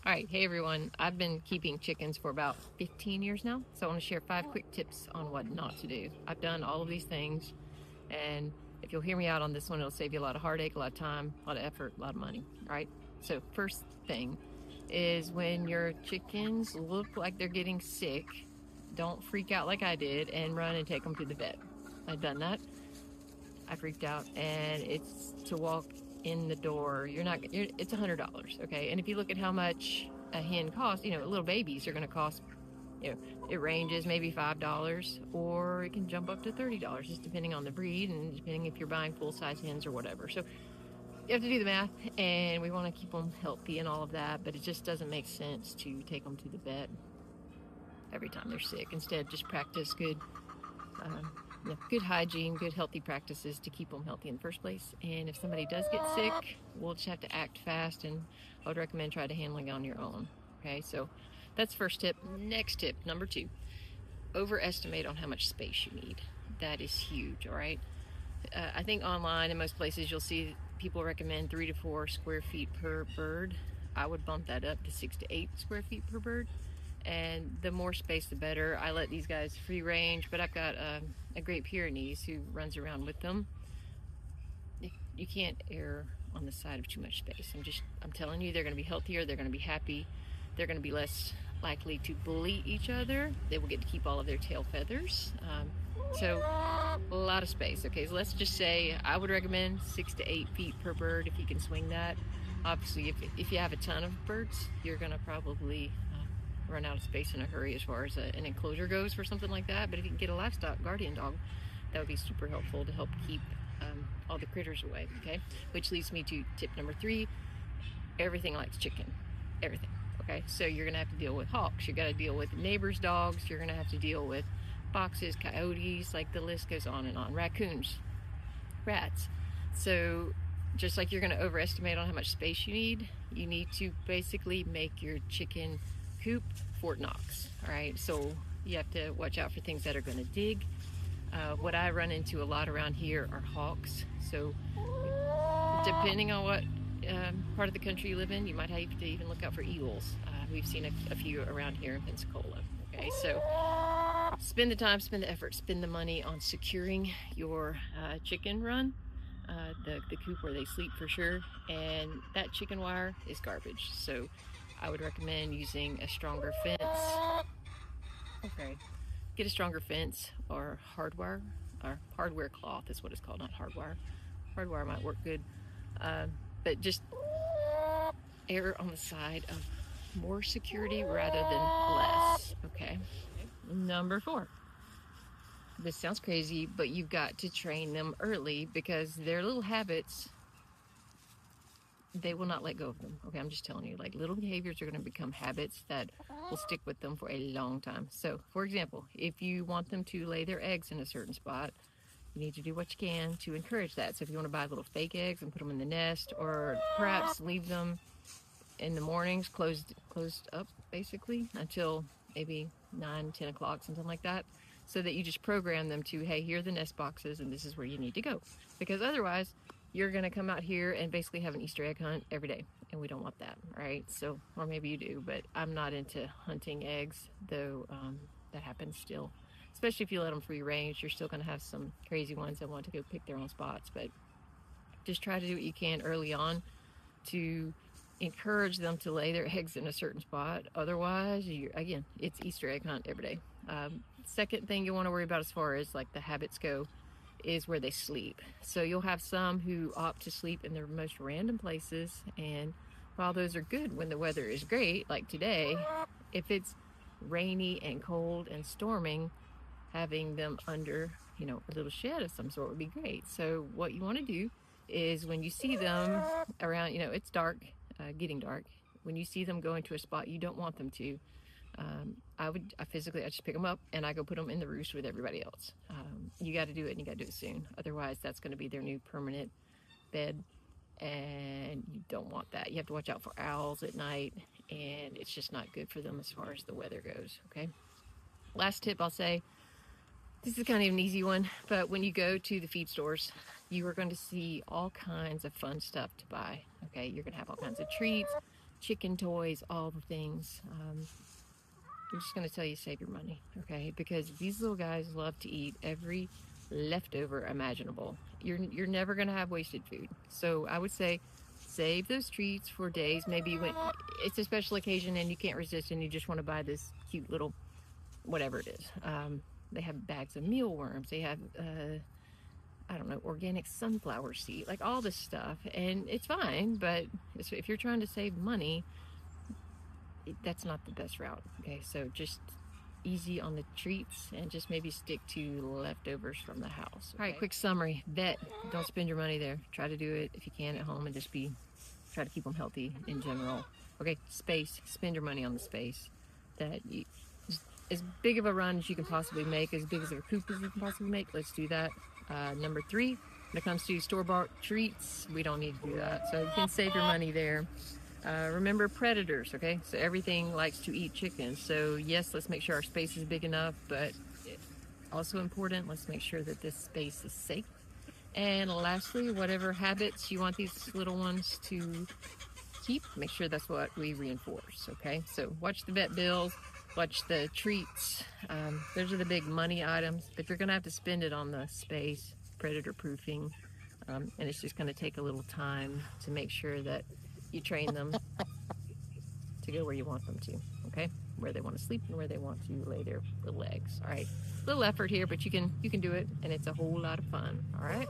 All right, hey everyone. I've been keeping chickens for about 15 years now, so I want to share 5 quick tips on what not to do. I've done all of these things, and if you'll hear me out on this one, it'll save you a lot of heartache, a lot of time, a lot of effort, a lot of money. All right, so first thing is when your chickens look like they're getting sick, don't freak out like I did and run and take them to the vet. I've done that. I freaked out, and it's to walk in the door. It's $100, okay? And if you look at how much a hen costs, little babies are going to cost. It ranges maybe $5, or it can jump up to $30, just depending on the breed and depending if you're buying full size hens or whatever. So you have to do the math, and we want to keep them healthy and all of that, but it just doesn't make sense to take them to the vet every time they're sick. Instead, just practice good hygiene, good healthy practices to keep them healthy in the first place. And if somebody does get sick, we'll just have to act fast, and I would recommend try to handle it on your own. Okay, so that's first tip. Next tip, number 2, overestimate on how much space you need. That is huge, all right? I think online in most places you'll see people recommend 3 to 4 square feet per bird. I would bump that up to 6 to 8 square feet per bird. And the more space, the better. I let these guys free range, but I've got a Great Pyrenees who runs around with them. You can't err on the side of too much space. I'm telling you, they're going to be healthier. They're going to be happy. They're going to be less likely to bully each other. They will get to keep all of their tail feathers. So a lot of space. Okay, so let's just say I would recommend 6 to 8 feet per bird if you can swing that. Obviously, if you have a ton of birds, you're going to probably run out of space in a hurry as far as an enclosure goes for something like that. But if you can get a livestock guardian dog, that would be super helpful to help keep all the critters away. Okay, which leads me to tip number 3. Everything likes chicken. Everything. Okay, so you're gonna have to deal with hawks, you gotta deal with neighbors' dogs, you're gonna have to deal with foxes, coyotes, like the list goes on and on, raccoons, rats. So just like you're gonna overestimate on how much space you need to basically make your chicken coop Fort Knox. All right, so you have to watch out for things that are going to dig. What I run into a lot around here are hawks. So depending on what part of the country you live in, you might have to even look out for eagles. We've seen a few around here in Pensacola. Okay, so spend the time, spend the effort, spend the money on securing your chicken run, the coop where they sleep for sure. And that chicken wire is garbage. So I would recommend using a stronger fence. Okay. Get a stronger fence or hardwire, or hardware cloth is what it's called, not hardwire. Hardwire might work good. But just err on the side of more security rather than less. Okay. Number 4. This sounds crazy, but you've got to train them early because their little habits, they will not let go of them. Okay, I'm just telling you, like, little behaviors are going to become habits that will stick with them for a long time. So, for example, if you want them to lay their eggs in a certain spot, you need to do what you can to encourage that. So if you want to buy little fake eggs and put them in the nest, or perhaps leave them in the mornings closed up basically until maybe 9-10 o'clock, something like that, so that you just program them to, hey, here are the nest boxes and this is where you need to go. Because otherwise you're going to come out here and basically have an Easter egg hunt every day, and we don't want that, right? So, or maybe you do, but I'm not into hunting eggs, though. That happens still, especially if you let them free range. You're still going to have some crazy ones that want to go pick their own spots, but just try to do what you can early on to encourage them to lay their eggs in a certain spot. Otherwise, again, it's Easter egg hunt every day. Second thing you want to worry about as far as like the habits go is where they sleep. So you'll have some who opt to sleep in the most random places, and while those are good when the weather is great, like today, if it's rainy and cold and storming, having them under, a little shed of some sort would be great. So what you want to do is when you see them around, it's dark, getting dark, when you see them go into a spot you don't want them to, I just pick them up and I go put them in the roost with everybody else. You got to do it, and you got to do it soon. Otherwise, that's going to be their new permanent bed, and you don't want that. You have to watch out for owls at night, and it's just not good for them as far as the weather goes. Okay. Last tip I'll say, this is kind of an easy one, but when you go to the feed stores, you are going to see all kinds of fun stuff to buy. Okay. You're going to have all kinds of treats, chicken toys, all the things. I'm just going to tell you, save your money, okay? Because these little guys love to eat every leftover imaginable. You're never going to have wasted food. So I would say save those treats for days, maybe when it's a special occasion and you can't resist and you just want to buy this cute little whatever it is. They have bags of mealworms. They have, I don't know, organic sunflower seed, like all this stuff. And it's fine, but if you're trying to save money, that's not the best route. Okay, so just easy on the treats and just maybe stick to leftovers from the house. Okay? All right, quick summary. Vet, don't spend your money there. Try to do it if you can at home and just try to keep them healthy in general. Okay, space, spend your money on the space. As big of a run as you can possibly make, as big as a coop as you can possibly make, let's do that. Number 3, when it comes to store-bought treats, we don't need to do that. So you can save your money there. Remember predators, okay? So everything likes to eat chickens. So yes, let's make sure our space is big enough, but also important, let's make sure that this space is safe. And lastly, whatever habits you want these little ones to keep, make sure that's what we reinforce, okay? So watch the vet bills, watch the treats. Those are the big money items. If you're gonna have to spend it on the space, predator proofing, and it's just gonna take a little time to make sure that you train them to go where you want them to, okay? Where they want to sleep and where they want to lay their little eggs. All right, little effort here, but you can do it, and it's a whole lot of fun. All right.